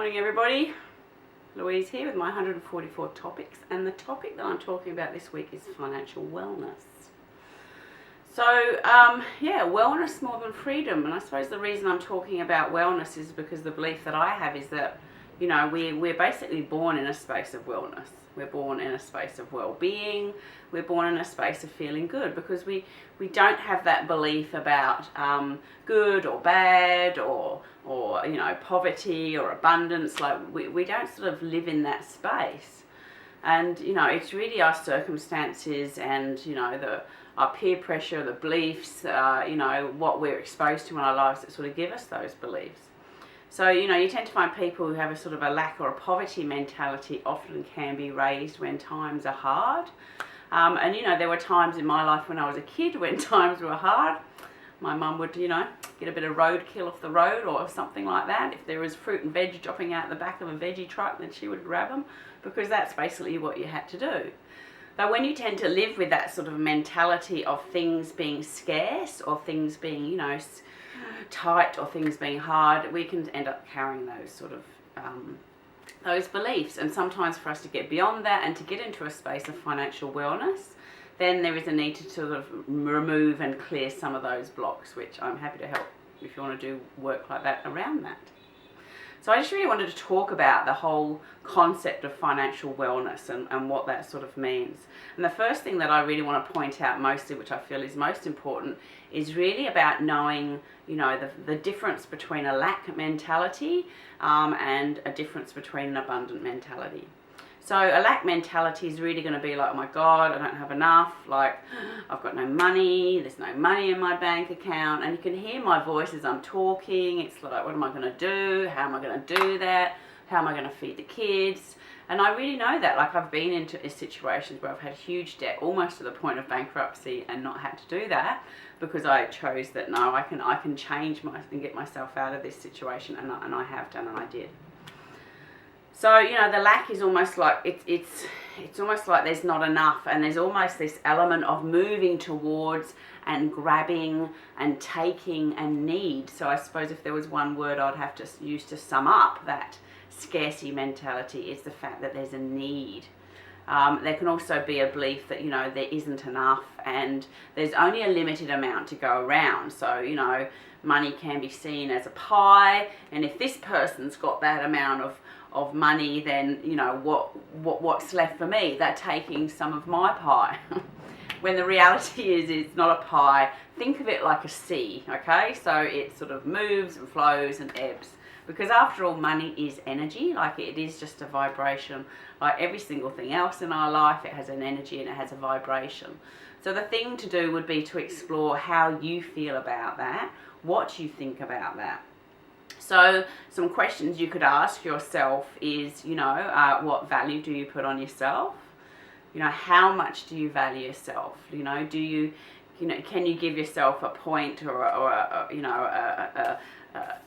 Morning everybody, Louise here with my 144 topics, and the topic that I'm talking about this week is financial wellness. So wellness more than freedom, and I suppose the reason I'm talking about wellness is because the belief that I have is that, you know, we're basically born in a space of wellness. We're born in a space of well-being. We're born in a space of feeling good because we don't have that belief about good or bad or you know, poverty or abundance. Like we don't sort of live in that space. And you know, it's really our circumstances and, you know, our peer pressure, the beliefs, you know, what we're exposed to in our lives that sort of give us those beliefs. So, you know, you tend to find people who have a sort of a lack or a poverty mentality often can be raised when times are hard. And, you know, there were times in my life when I was a kid when times were hard. My mum would, you know, get a bit of roadkill off the road or something like that. If there was fruit and veg dropping out the back of a veggie truck, then she would grab them because that's basically what you had to do. But when you tend to live with that sort of mentality of things being scarce or things being, you know, tight or things being hard, we can end up carrying those sort of those beliefs. And sometimes for us to get beyond that and to get into a space of financial wellness, then there is a need to sort of remove and clear some of those blocks, which I'm happy to help if you want to do work like that around that. So I just really wanted to talk about the whole concept of financial wellness and what that sort of means. And the first thing that I really want to point out mostly, which I feel is most important, is really about knowing, you know, the difference between a lack mentality and a difference between an abundant mentality. So a lack mentality is really going to be like, oh my God, I don't have enough, like I've got no money, there's no money in my bank account, and you can hear my voice as I'm talking. It's like, what am I going to do? How am I going to do that? How am I going to feed the kids? And I really know that, like I've been into situations where I've had huge debt, almost to the point of bankruptcy, and not had to do that because I chose that, no, I can change and get myself out of this situation, and I have done, and I did. So, you know, the lack is almost like, it's almost like there's not enough, and there's almost this element of moving towards and grabbing and taking and need. So I suppose if there was one word I'd have to use to sum up that scarcity mentality, is the fact that there's a need. There can also be a belief that, you know, there isn't enough and there's only a limited amount to go around. So, you know, money can be seen as a pie, and if this person's got that amount of money, then, you know, what's left for me? They're taking some of my pie. When the reality is it's not a pie. Think of it like a sea, okay? So it sort of moves and flows and ebbs. Because after all, money is energy, like it is just a vibration. Like every single thing else in our life, it has an energy and it has a vibration. So the thing to do would be to explore how you feel about that, what you think about that. So some questions you could ask yourself is, you know, what value do you put on yourself? You know, how much do you value yourself? You know, can you give yourself a point or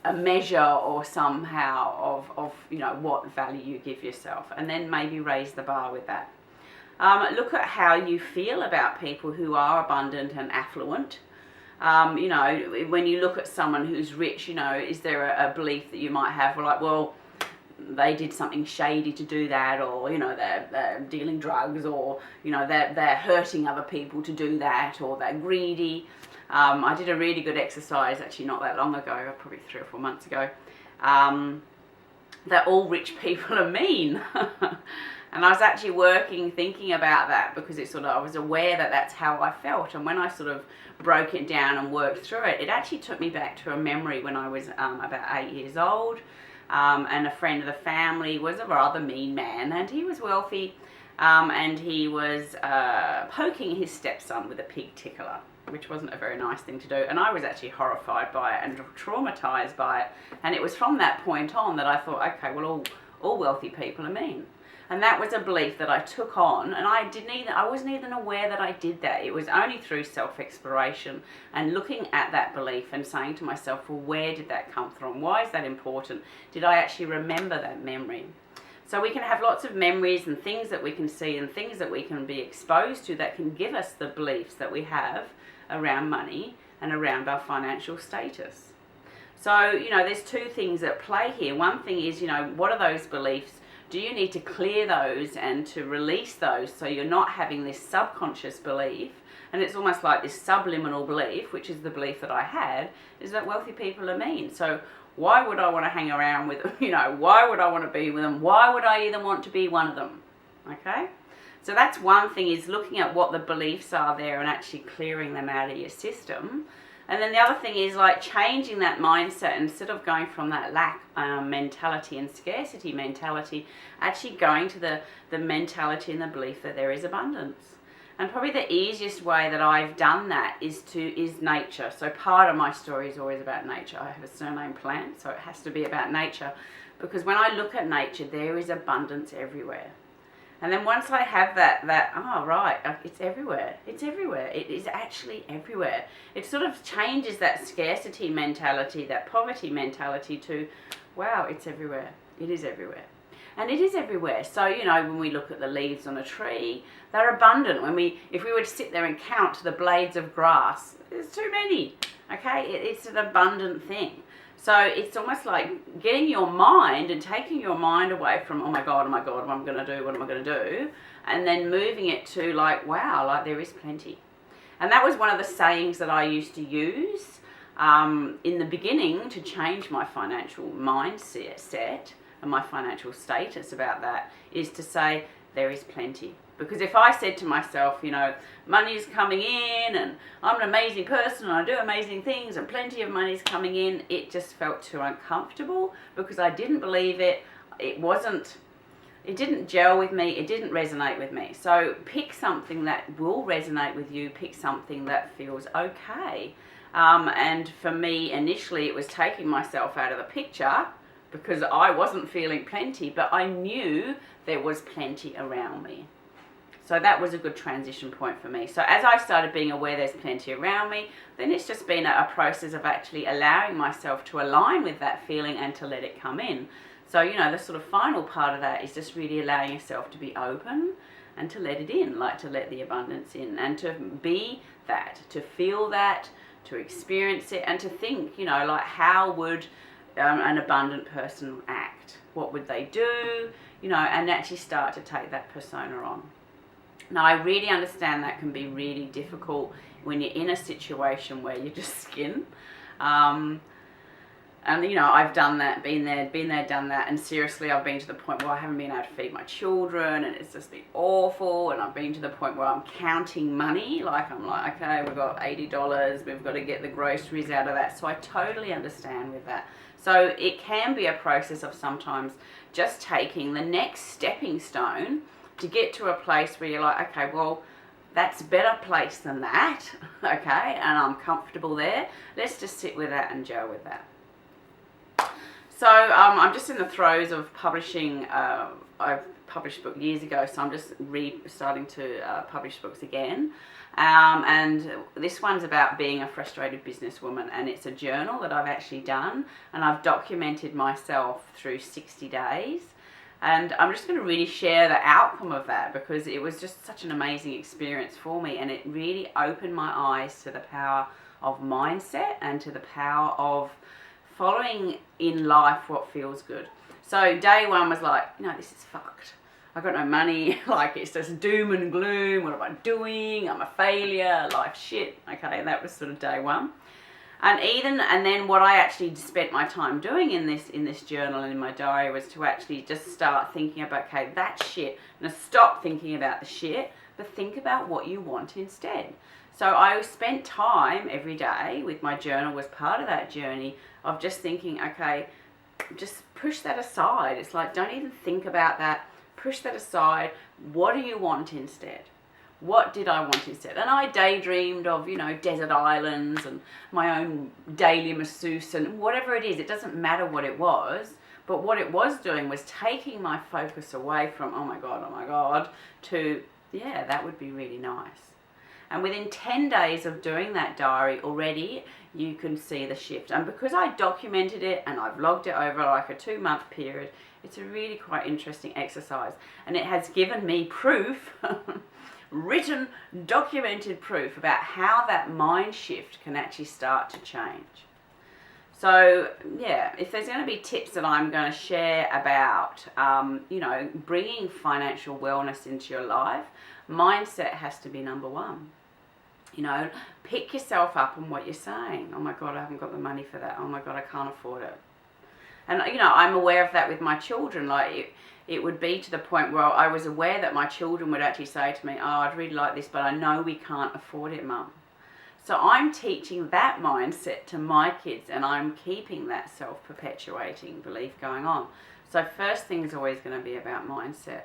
a measure or somehow of you know, what value you give yourself, and then maybe raise the bar with that. Look at how you feel about people who are abundant and affluent. You know, when you look at someone who's rich, you know, is there a belief that you might have, like, well, they did something shady to do that, or, you know, they're dealing drugs, or, you know, they're hurting other people to do that, or they're greedy. I did a really good exercise actually not that long ago, probably 3 or 4 months ago, that all rich people are mean. And I was actually thinking about that because it's sort of, I was aware that that's how I felt. And when I sort of broke it down and worked through it, it actually took me back to a memory when I was about 8 years old. And a friend of the family was a rather mean man, and he was wealthy, and he was poking his stepson with a pig tickler, which wasn't a very nice thing to do. And I was actually horrified by it and traumatized by it. And it was from that point on that I thought, okay, well, all wealthy people are mean. And that was a belief that I took on, and I wasn't even aware that I did that. It was only through self-exploration and looking at that belief and saying to myself, well, where did that come from? Why is that important? Did I actually remember that memory? So we can have lots of memories and things that we can see and things that we can be exposed to that can give us the beliefs that we have around money and around our financial status. So, there's two things at play here. One thing is, what are those beliefs? Do you need to clear those and to release those so you're not having this subconscious belief? And it's almost like this subliminal belief, which is the belief that I had, is that wealthy people are mean. So why would I want to hang around with them? Why would I want to be with them? Why would I even want to be one of them? Okay? So that's one thing, is looking at what the beliefs are there and actually clearing them out of your system. And then the other thing is like changing that mindset, instead of going from that lack mentality and scarcity mentality, actually going to the mentality and the belief that there is abundance. And probably the easiest way that I've done that is nature. So part of my story is always about nature. I have a surname plant, so it has to be about nature. Because when I look at nature, there is abundance everywhere. And then once I have it's everywhere. It's everywhere. It is actually everywhere. It sort of changes that scarcity mentality, that poverty mentality to, wow, it's everywhere. It is everywhere. And it is everywhere. So, when we look at the leaves on a tree, they're abundant. If we were to sit there and count the blades of grass, there's too many. Okay? It's an abundant thing. So it's almost like getting your mind and taking your mind away from, oh my God, what am I going to do? And then moving it to like, wow, like there is plenty. And that was one of the sayings that I used to use in the beginning to change my financial mindset and my financial status about that, is to say there is plenty. Because if I said to myself, money is coming in and I'm an amazing person and I do amazing things and plenty of money is coming in, it just felt too uncomfortable because I didn't believe it. It didn't gel with me. It didn't resonate with me. So pick something that will resonate with you. Pick something that feels okay. And for me, initially, it was taking myself out of the picture because I wasn't feeling plenty, but I knew there was plenty around me. So that was a good transition point for me. So as I started being aware there's plenty around me, then it's just been a process of actually allowing myself to align with that feeling and to let it come in. So, the sort of final part of that is just really allowing yourself to be open and to let it in, like to let the abundance in and to be that, to feel that, to experience it and to think, like how would an abundant person act? What would they do? And actually start to take that persona on. Now, I really understand that can be really difficult when you're in a situation where you're just skin. And, I've done that, been there, done that. And seriously, I've been to the point where I haven't been able to feed my children and it's just been awful. And I've been to the point where I'm counting money. Like, I'm like, okay, we've got $80. We've got to get the groceries out of that. So I totally understand with that. So it can be a process of sometimes just taking the next stepping stone to get to a place where you're like, okay, well, that's a better place than that, okay, and I'm comfortable there. Let's just sit with that and gel with that. So I'm just in the throes of publishing. I've published a book years ago, so I'm just starting to publish books again. And this one's about being a frustrated businesswoman, and it's a journal that I've actually done, and I've documented myself through 60 days. And I'm just going to really share the outcome of that because it was just such an amazing experience for me, and it really opened my eyes to the power of mindset and to the power of following in life what feels good. So day one was like, this is fucked. I've got no money, like it's just doom and gloom, what am I doing? I'm a failure, life shit. Okay, that was sort of day one. And then what I actually spent my time doing in this journal and in my diary was to actually just start thinking about, okay, that shit. Now stop thinking about the shit, but think about what you want instead. So I spent time every day with my journal, was part of that journey of just thinking, okay, just push that aside. It's like, don't even think about that. Push that aside. What do you want instead? What did I want instead? And I daydreamed of, desert islands and my own daily masseuse and whatever it is. It doesn't matter what it was. But what it was doing was taking my focus away from, oh my God, to, yeah, that would be really nice. And within 10 days of doing that diary already, you can see the shift. And because I documented it and I've logged it over like a 2-month period, it's a really quite interesting exercise. And it has given me proof written, documented proof about how that mind shift can actually start to change. So yeah, if there's going to be tips that I'm going to share about, bringing financial wellness into your life, mindset has to be number one. Pick yourself up on what you're saying. Oh my God, I haven't got the money for that. Oh my God, I can't afford it. And, I'm aware of that with my children. Like, it would be to the point where I was aware that my children would actually say to me, oh, I'd really like this, but I know we can't afford it, Mum. So I'm teaching that mindset to my kids, and I'm keeping that self-perpetuating belief going on. So first thing is always going to be about mindset.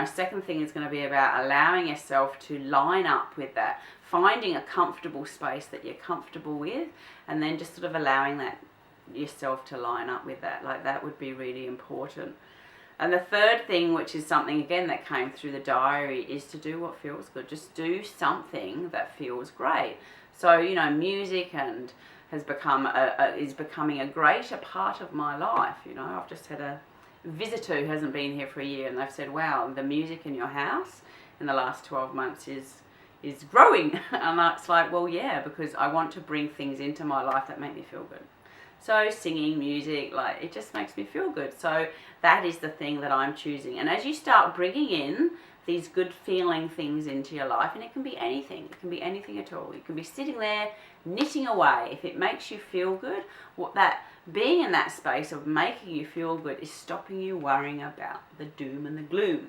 Second thing is going to be about allowing yourself to line up with that, finding a comfortable space that you're comfortable with, and then just sort of allowing that yourself to line up with that. Like, that would be really important. And the third thing, which is something again that came through the diary, is to do what feels good. Just do something that feels great. So, music has become is becoming a greater part of my life. I've just had a visitor who hasn't been here for a year, and they've said, wow, the music in your house in the last 12 months is growing. And it's like, well, yeah, because I want to bring things into my life that make me feel good. So singing, music, like, it just makes me feel good. So that is the thing that I'm choosing. And as you start bringing in these good feeling things into your life, and it can be anything. It can be anything at all. You can be sitting there knitting away. If it makes you feel good, what that being in that space of making you feel good is stopping you worrying about the doom and the gloom.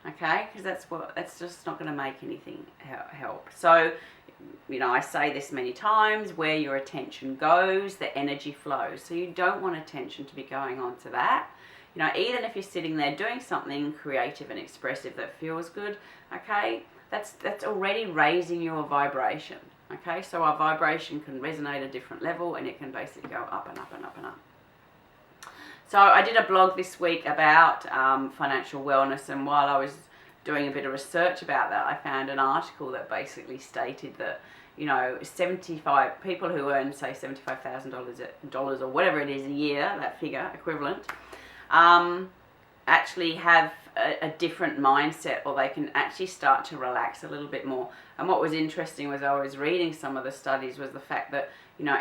Okay? Because that's just not going to make anything help. So, I say this many times, where your attention goes, the energy flows. So you don't want attention to be going on to that. Even if you're sitting there doing something creative and expressive that feels good, okay, that's already raising your vibration. Okay, so our vibration can resonate at a different level, and it can basically go up and up and up and up. So I did a blog this week about financial wellness, and while I was doing a bit of research about that, I found an article that basically stated that 75 people who earn, say, $75,000 or whatever it is a year, that figure equivalent, actually have a different mindset, or they can actually start to relax a little bit more. And what was interesting was, I was reading some of the studies, was the fact that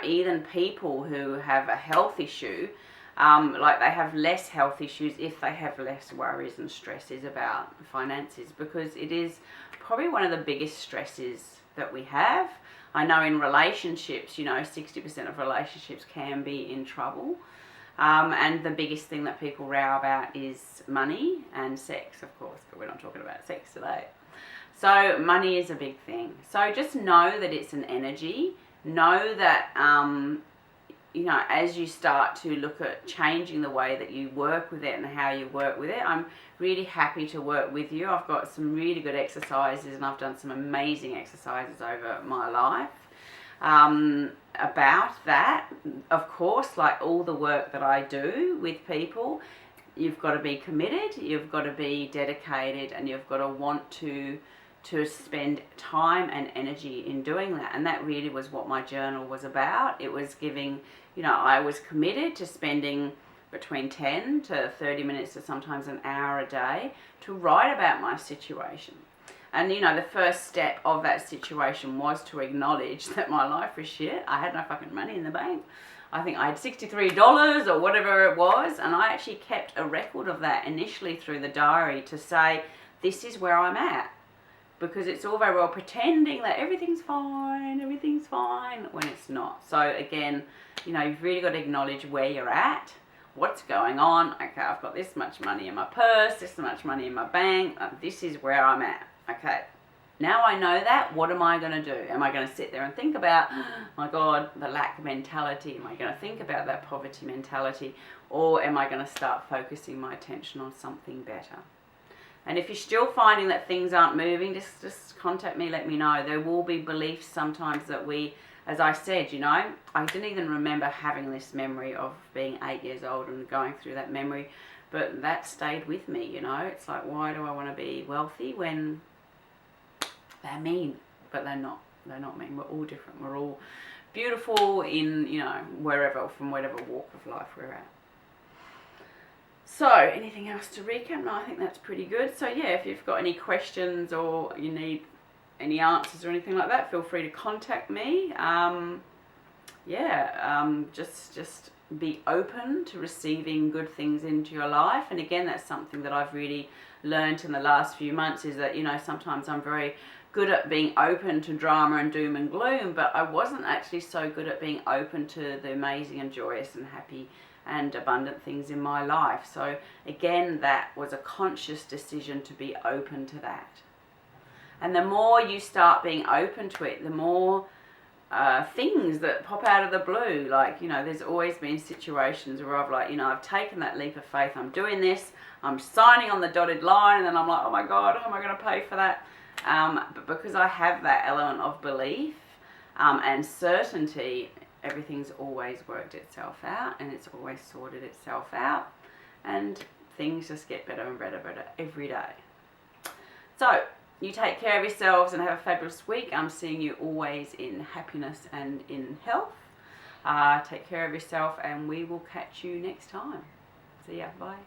even people who have a health issue, they have less health issues if they have less worries and stresses about finances, because it is probably one of the biggest stresses that we have. I know in relationships, 60% of relationships can be in trouble. And the biggest thing that people row about is money and sex, of course, but we're not talking about sex today. So money is a big thing. So just know that it's an energy. Know that, as you start to look at changing the way that you work with it and how you work with it, I'm really happy to work with you. I've got some really good exercises, and I've done some amazing exercises over my life about that. Of course, like all the work that I do with people, you've got to be committed, you've got to be dedicated, and you've got to want to spend time and energy in doing that. And that really was what my journal was about. It was giving, I was committed to spending between 10 to 30 minutes to sometimes an hour a day to write about my situation. And, the first step of that situation was to acknowledge that my life was shit. I had no fucking money in the bank. I think I had $63 or whatever it was. And I actually kept a record of that initially through the diary to say, this is where I'm at. Because it's all very well pretending that everything's fine when it's not. So again, you've really got to acknowledge where you're at, what's going on. Okay, I've got this much money in my purse, this much money in my bank. This is where I'm at. Okay, now I know that, what am I going to do? Am I going to sit there and think about, oh my God, the lack mentality? Am I going to think about that poverty mentality? Or am I going to start focusing my attention on something better? And if you're still finding that things aren't moving, just contact me, let me know. There will be beliefs sometimes that we, as I said, I didn't even remember having this memory of being 8 years old and going through that memory, but that stayed with me, It's like, why do I want to be wealthy when they're mean? But they're not. They're not mean. We're all different. We're all beautiful in, wherever, from whatever walk of life we're at. So, anything else to recap? No, I think that's pretty good. So yeah, if you've got any questions or you need any answers or anything like that, feel free to contact me. just be open to receiving good things into your life. And again, that's something that I've really learned in the last few months, is that, you know, sometimes I'm very good at being open to drama and doom and gloom, but I wasn't actually so good at being open to the amazing and joyous and happy and abundant things in my life. So again, that was a conscious decision to be open to that. And the more you start being open to it, the more things that pop out of the blue. Like, you know, there's always been situations where I've, like, you know, I've taken that leap of faith, I'm doing this, I'm signing on the dotted line, and then I'm like, oh my God, how am I going to pay for that? But because I have that element of belief and certainty, everything's always worked itself out, and it's always sorted itself out, and things just get better and better every day. So you take care of yourselves and have a fabulous week. I'm seeing you always in happiness and in health. Take care of yourself, and we will catch you next time. See ya. Bye.